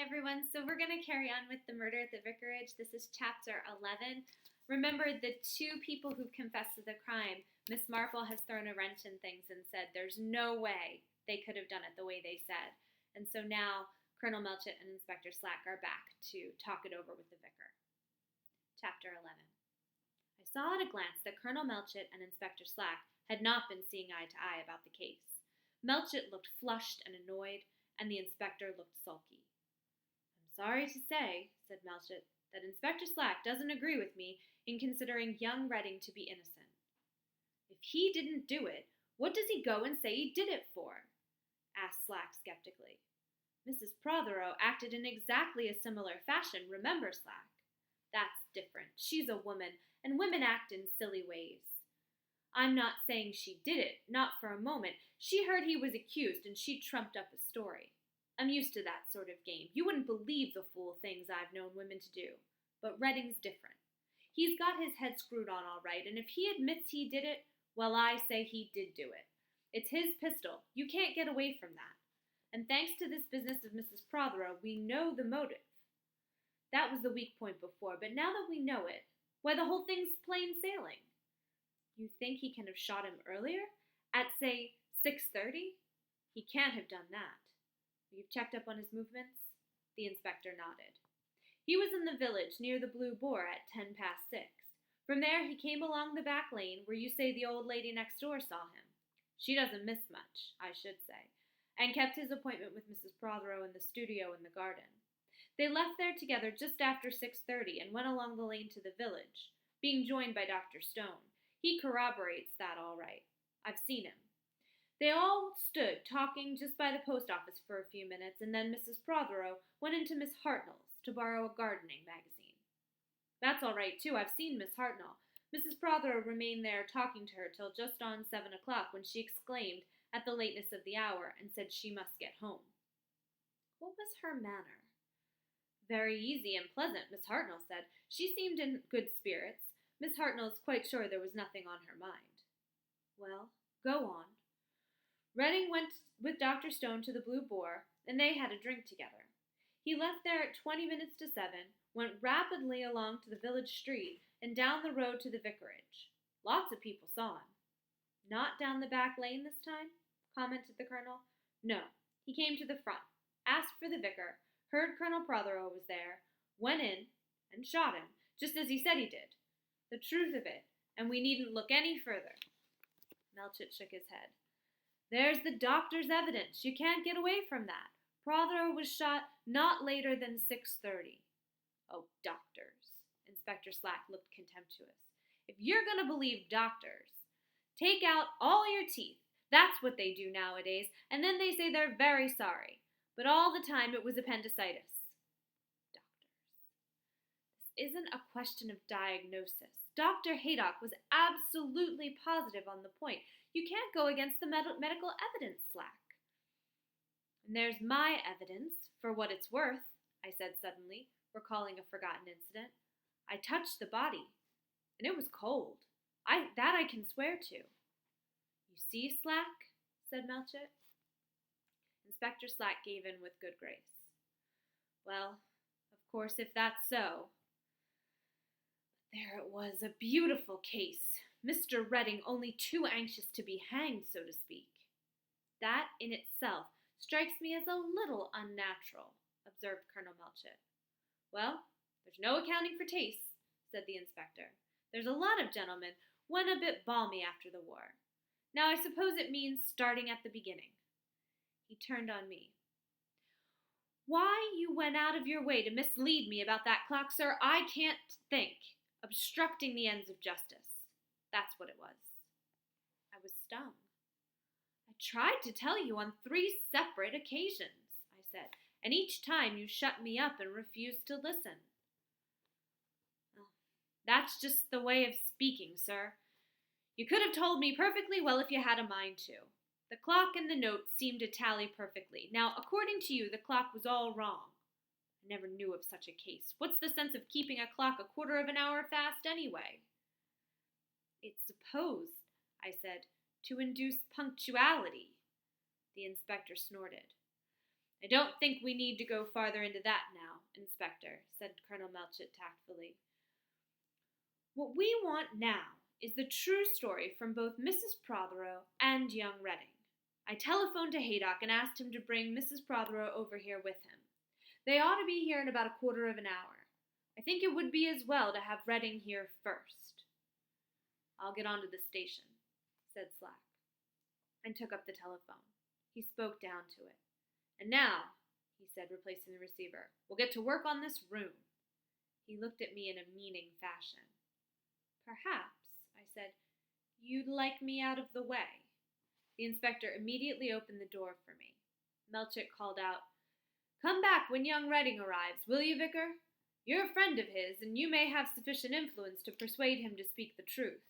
everyone. So we're going to carry on with the murder at the Vicarage. This is chapter 11. Remember, the two people who confessed to the crime, Miss Marple has thrown a wrench in things and said there's no way they could have done it the way they said. And so now Colonel Melchett and Inspector Slack are back to talk it over with the vicar. Chapter 11. I saw at a glance that Colonel Melchett and Inspector Slack had not been seeing eye to eye about the case. Melchett looked flushed and annoyed, and the inspector looked sulky. "I'm sorry to say," said Melchett, "that Inspector Slack doesn't agree with me in considering young Redding to be innocent." "If he didn't do it, what does he go and say he did it for?" asked Slack skeptically. "Mrs. Prothero acted in exactly a similar fashion, remember, Slack." "That's different. She's a woman, and women act in silly ways." "I'm not saying she did it, not for a moment. She heard he was accused, and she trumped up a story. I'm used to that sort of game. You wouldn't believe the fool things I've known women to do. But Redding's different. He's got his head screwed on all right, and if he admits he did it, well, I say he did do it. It's his pistol. You can't get away from that. And thanks to this business of Mrs. Prothero, we know the motive. That was the weak point before, but now that we know it, why, the whole thing's plain sailing." "You think he can have shot him earlier? At, say, 6:30? He can't have done that. You've checked up on his movements?" The inspector nodded. "He was in the village near the Blue Boar at 6:10. From there he came along the back lane where you say the old lady next door saw him. She doesn't miss much, I should say, and kept his appointment with Mrs. Prothero in the studio in the garden. They left there together just after 6:30 and went along the lane to the village, being joined by Dr. Stone. He corroborates that all right. I've seen him. They all stood talking just by the post office for a few minutes, and then Mrs. Prothero went into Miss Hartnell's to borrow a gardening magazine. That's all right, too. I've seen Miss Hartnell. Mrs. Prothero remained there talking to her till just on 7 o'clock, when she exclaimed at the lateness of the hour and said she must get home." "What was her manner?" "Very easy and pleasant," Miss Hartnell said. "She seemed in good spirits. Miss Hartnell's quite sure there was nothing on her mind." "Well, go on." "Redding went with Dr. Stone to the Blue Boar, and they had a drink together. He left there at 20 minutes to 7, went rapidly along to the village street, and down the road to the vicarage. Lots of people saw him." "Not down the back lane this time?" commented the colonel. "No, he came to the front, asked for the vicar, heard Colonel Prothero was there, went in, and shot him, just as he said he did. The truth of it, and we needn't look any further." Melchett shook his head. "There's the doctor's evidence. You can't get away from that. Prothero was shot not later than 6:30. "Oh, doctors." Inspector Slack looked contemptuous. "If you're going to believe doctors, take out all your teeth. That's what they do nowadays, and then they say they're very sorry. But all the time it was appendicitis." Doctors. "This isn't a question of diagnosis. Dr. Haydock was absolutely positive on the point. You can't go against the medical evidence, Slack." "And there's my evidence, for what it's worth," I said suddenly, recalling a forgotten incident. "I touched the body, and it was cold. That I can swear to." "You see, Slack," said Melchett. Inspector Slack gave in with good grace. "Well, of course, if that's so. But there it was, a beautiful case. Mr. Redding only too anxious to be hanged, so to speak." "That in itself strikes me as a little unnatural," observed Colonel Melchett. "Well, there's no accounting for tastes," said the inspector. "There's a lot of gentlemen went a bit balmy after the war. Now I suppose it means starting at the beginning." He turned on me. "Why you went out of your way to mislead me about that clock, sir, I can't think. Obstructing the ends of justice. That's what it was." I was stung. "I tried to tell you on 3 separate occasions," I said, "and each time you shut me up and refused to listen." "Well, that's just the way of speaking, sir. You could have told me perfectly well if you had a mind to. The clock and the note seemed to tally perfectly. Now, according to you, the clock was all wrong. I never knew of such a case. What's the sense of keeping a clock a quarter of an hour fast anyway?" "It's supposed," I said, "to induce punctuality." The inspector snorted. I don't think we need to go farther into that now, Inspector, said Colonel Melchett tactfully. What we want now is the true story from both Mrs. Prothero and young Redding. I telephoned to Haydock and asked him to bring Mrs. Prothero over here with him. They ought to be here in about a quarter of an hour. I think it would be as well to have Redding here first. I'll get on to the station, said Slack, and took up the telephone. He spoke down to it. And now, he said, replacing the receiver, we'll get to work on this room. He looked at me in a meaning fashion. Perhaps, I said, you'd like me out of the way. The inspector immediately opened the door for me. Melchett called out, Come back when young Redding arrives, will you, Vicar? You're a friend of his, and you may have sufficient influence to persuade him to speak the truth.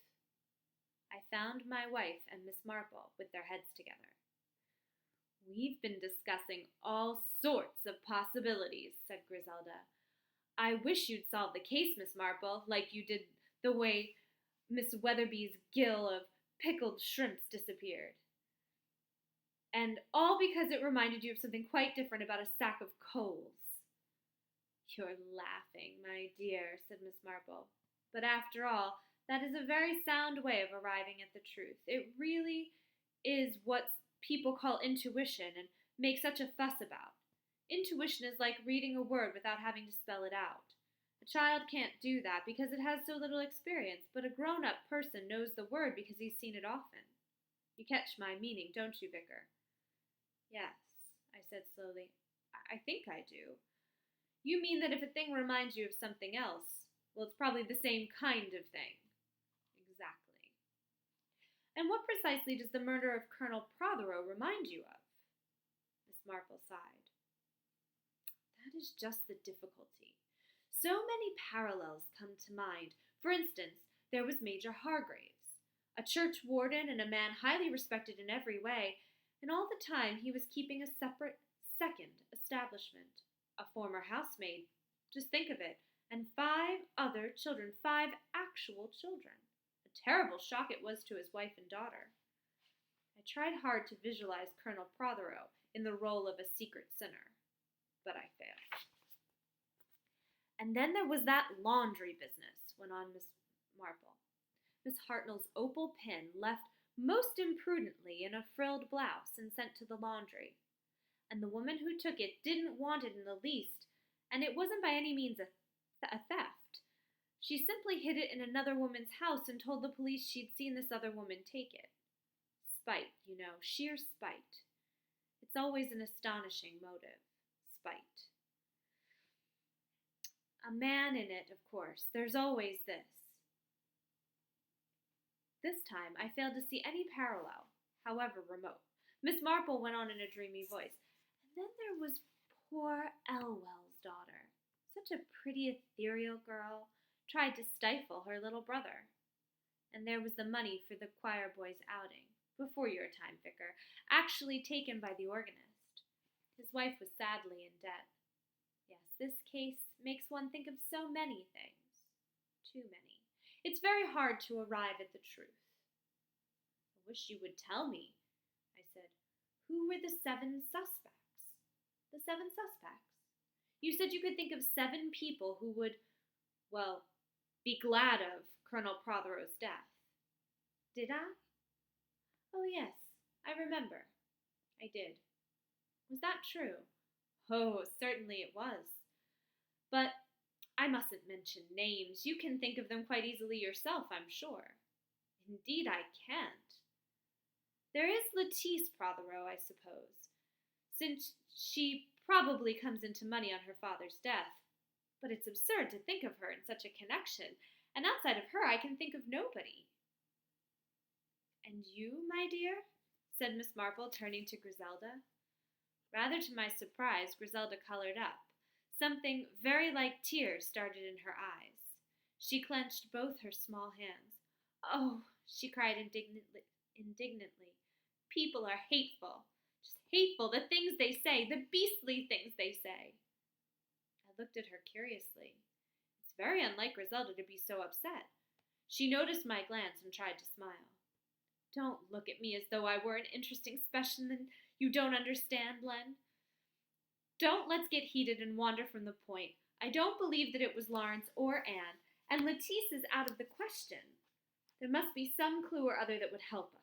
I found my wife and Miss Marple with their heads together. We've been discussing all sorts of possibilities, said Griselda. I wish you'd solve the case, Miss Marple, like you did the way Miss Weatherby's gill of pickled shrimps disappeared. And all because it reminded you of something quite different about a sack of coals. You're laughing, my dear, said Miss Marple. But after all, that is a very sound way of arriving at the truth. It really is what people call intuition and make such a fuss about. Intuition is like reading a word without having to spell it out. A child can't do that because it has so little experience, but a grown-up person knows the word because he's seen it often. You catch my meaning, don't you, Vicar? Yes, I said slowly. I think I do. You mean that if a thing reminds you of something else, well, it's probably the same kind of thing. Exactly. And what precisely does the murder of Colonel Prothero remind you of? Miss Marple sighed. That is just the difficulty. So many parallels come to mind. For instance, there was Major Hargraves, a church warden and a man highly respected in every way, and all the time he was keeping a separate second establishment. A former housemaid, just think of it, and 5 other children, 5 actual children. A terrible shock it was to his wife and daughter. I tried hard to visualize Colonel Prothero in the role of a secret sinner, but I failed. And then there was that laundry business, went on Miss Marple. Miss Hartnell's opal pin left most imprudently in a frilled blouse and sent to the laundry. And the woman who took it didn't want it in the least, and it wasn't by any means a theft. She simply hid it in another woman's house and told the police she'd seen this other woman take it. Spite, you know, sheer spite. It's always an astonishing motive, spite. A man in it, of course. There's always this. This time I failed to see any parallel, however remote. Miss Marple went on in a dreamy voice. And then there was poor Elwell's daughter. Such a pretty, ethereal girl. Tried to stifle her little brother. And there was the money for the choir boy's outing, before your time, Vicar, actually taken by the organist. His wife was sadly in debt. Yes, this case makes one think of so many things. Too many. It's very hard to arrive at the truth. I wish you would tell me, I said. Who were the 7 suspects? The 7 suspects? You said you could think of 7 people who would, well, be glad of Colonel Prothero's death. Did I? Oh, yes, I remember. I did. Was that true? Oh, certainly it was. But I mustn't mention names. You can think of them quite easily yourself, I'm sure. Indeed, I can't. There is Lettice Prothero, I suppose, since she probably comes into money on her father's death. But it's absurd to think of her in such a connection, and outside of her I can think of nobody. And you, my dear? Said Miss Marple, turning to Griselda. Rather to my surprise, Griselda colored up. Something very like tears started in her eyes. She clenched both her small hands. Oh, she cried indignantly. People are hateful. Just hateful, the things they say, the beastly things they say. I looked at her curiously. It's very unlike Griselda to be so upset. She noticed my glance and tried to smile. Don't look at me as though I were an interesting specimen you don't understand, Len. Don't let's get heated and wander from the point. I don't believe that it was Lawrence or Anne, and Lettice is out of the question. There must be some clue or other that would help us.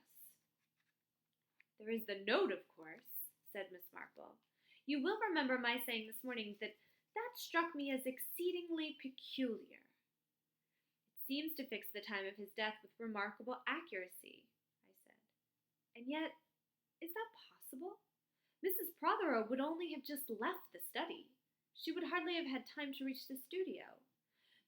There is the note, of course, said Miss Marple. You will remember my saying this morning that struck me as exceedingly peculiar. It seems to fix the time of his death with remarkable accuracy, I said. And yet, is that possible? Mrs. Prothero would only have just left the study. She would hardly have had time to reach the studio.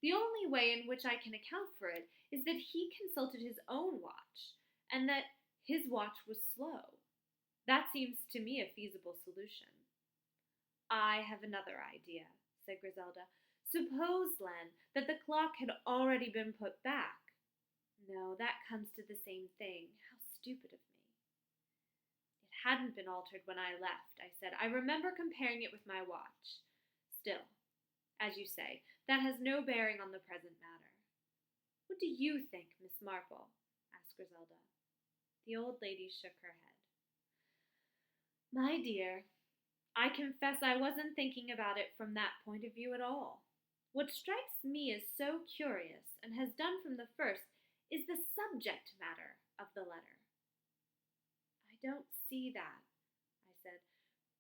The only way in which I can account for it is that he consulted his own watch, and that his watch was slow. That seems to me a feasible solution. I have another idea, said Griselda. Suppose, Len, that the clock had already been put back. No, that comes to the same thing. How stupid of me. It hadn't been altered when I left, I said. I remember comparing it with my watch. Still, as you say, that has no bearing on the present matter. What do you think, Miss Marple? Asked Griselda. The old lady shook her head. My dear, I confess I wasn't thinking about it from that point of view at all. What strikes me as so curious, and has done from the first, is the subject matter of the letter. I don't see that, I said.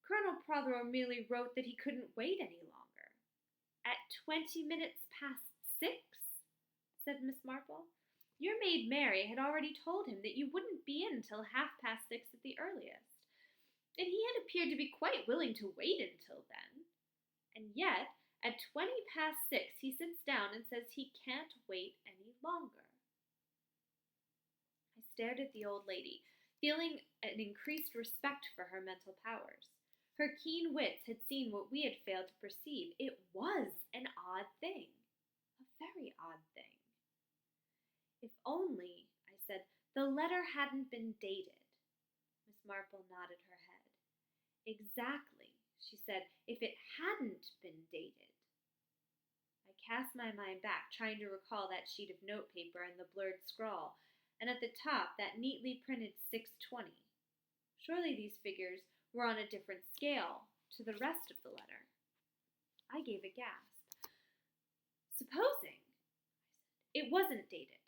Colonel Prothero merely wrote that he couldn't wait any longer. At 20 minutes past 6, said Miss Marple. Your maid Mary had already told him that you wouldn't be in till 6:30 at the earliest, and he had appeared to be quite willing to wait until then. And yet, at 20 past 6, he sits down and says he can't wait any longer. I stared at the old lady, feeling an increased respect for her mental powers. Her keen wits had seen what we had failed to perceive. It was an odd thing. A very odd thing. If only, I said, the letter hadn't been dated. Miss Marple nodded her head. Exactly, she said, if it hadn't been dated. I cast my mind back, trying to recall that sheet of notepaper and the blurred scrawl, and at the top that neatly printed 6:20. Surely these figures were on a different scale to the rest of the letter. I gave a gasp. Supposing, it wasn't dated.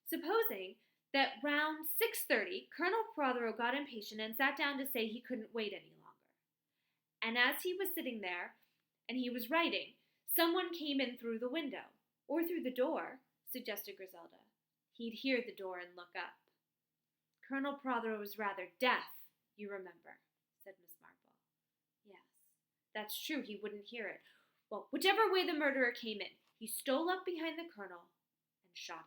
Supposing that round 6:30, Colonel Prothero got impatient and sat down to say he couldn't wait any longer. And as he was sitting there, and he was writing, someone came in through the window, or through the door, suggested Griselda. He'd hear the door and look up. Colonel Prothero was rather deaf, you remember, said Miss Marple. Yes, that's true, he wouldn't hear it. Well, whichever way the murderer came in, he stole up behind the colonel and shot him.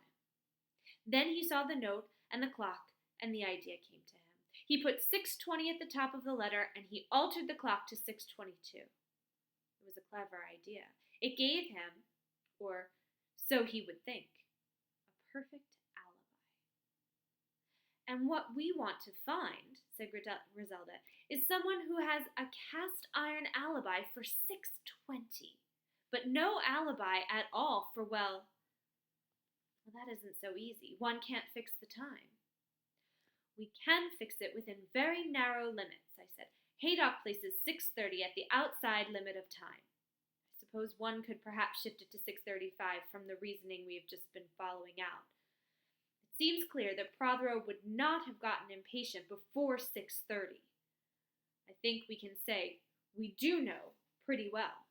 Then he saw the note and the clock, and the idea came to him. He put 6:20 at the top of the letter, and he altered the clock to 6:22. It was a clever idea. It gave him, or so he would think, a perfect alibi. And what we want to find, said Griselda, is someone who has a cast-iron alibi for 6:20, but no alibi at all for, well, that isn't so easy. One can't fix the time. We can fix it within very narrow limits, I said. Haydock places 6:30 at the outside limit of time. I suppose one could perhaps shift it to 6:35 from the reasoning we have just been following out. It seems clear that Prothero would not have gotten impatient before 6:30. I think we can say we do know pretty well.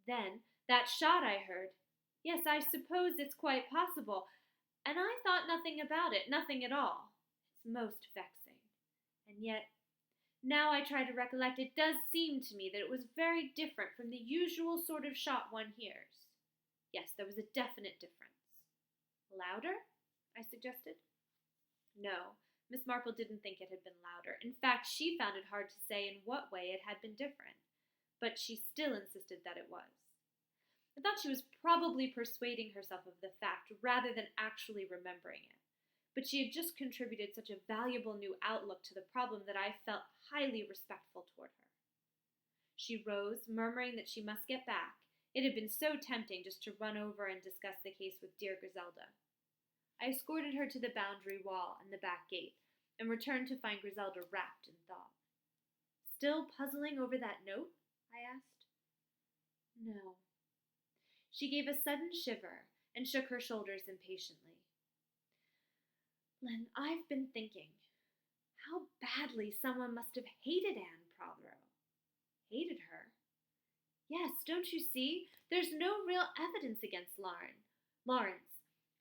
Then, that shot I heard, yes, I suppose it's quite possible, and I thought nothing about it, nothing at all. It's most vexing. And yet, now I try to recollect, it does seem to me that it was very different from the usual sort of shot one hears. Yes, there was a definite difference. Louder? I suggested. No, Miss Marple didn't think it had been louder. In fact, she found it hard to say in what way it had been different, but she still insisted that it was. I thought she was probably persuading herself of the fact rather than actually remembering it. But she had just contributed such a valuable new outlook to the problem that I felt highly respectful toward her. She rose, murmuring that she must get back. It had been so tempting just to run over and discuss the case with dear Griselda. I escorted her to the boundary wall and the back gate, and returned to find Griselda wrapped in thought. Still puzzling over that note? I asked. No. She gave a sudden shiver and shook her shoulders impatiently. Len, I've been thinking how badly someone must have hated Anne Prothero. Hated her? Yes, don't you see? There's no real evidence against Lawrence.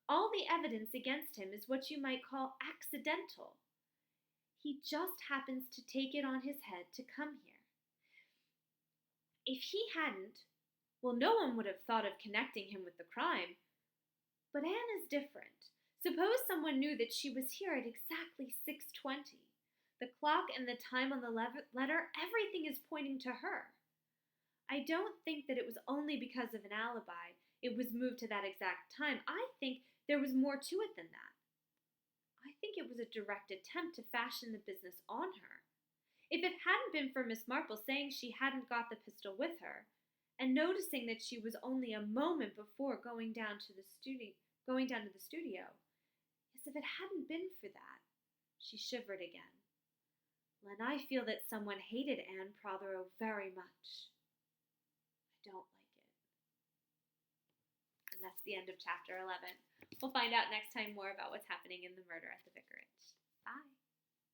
All the evidence against him is what you might call accidental. He just happens to take it on his head to come here. If he hadn't, well, no one would have thought of connecting him with the crime. But Anne is different. Suppose someone knew that she was here at exactly 6:20. The clock and the time on the letter, everything is pointing to her. I don't think that it was only because of an alibi it was moved to that exact time. I think there was more to it than that. I think it was a direct attempt to fashion the business on her. If it hadn't been for Miss Marple saying she hadn't got the pistol with her, and noticing that she was only a moment before going down to the studio, yes, if it hadn't been for that, she shivered again. Len, I feel that someone hated Anne Prothero very much. I don't like it. And that's the end of chapter 11. We'll find out next time more about what's happening in the murder at the vicarage. Bye.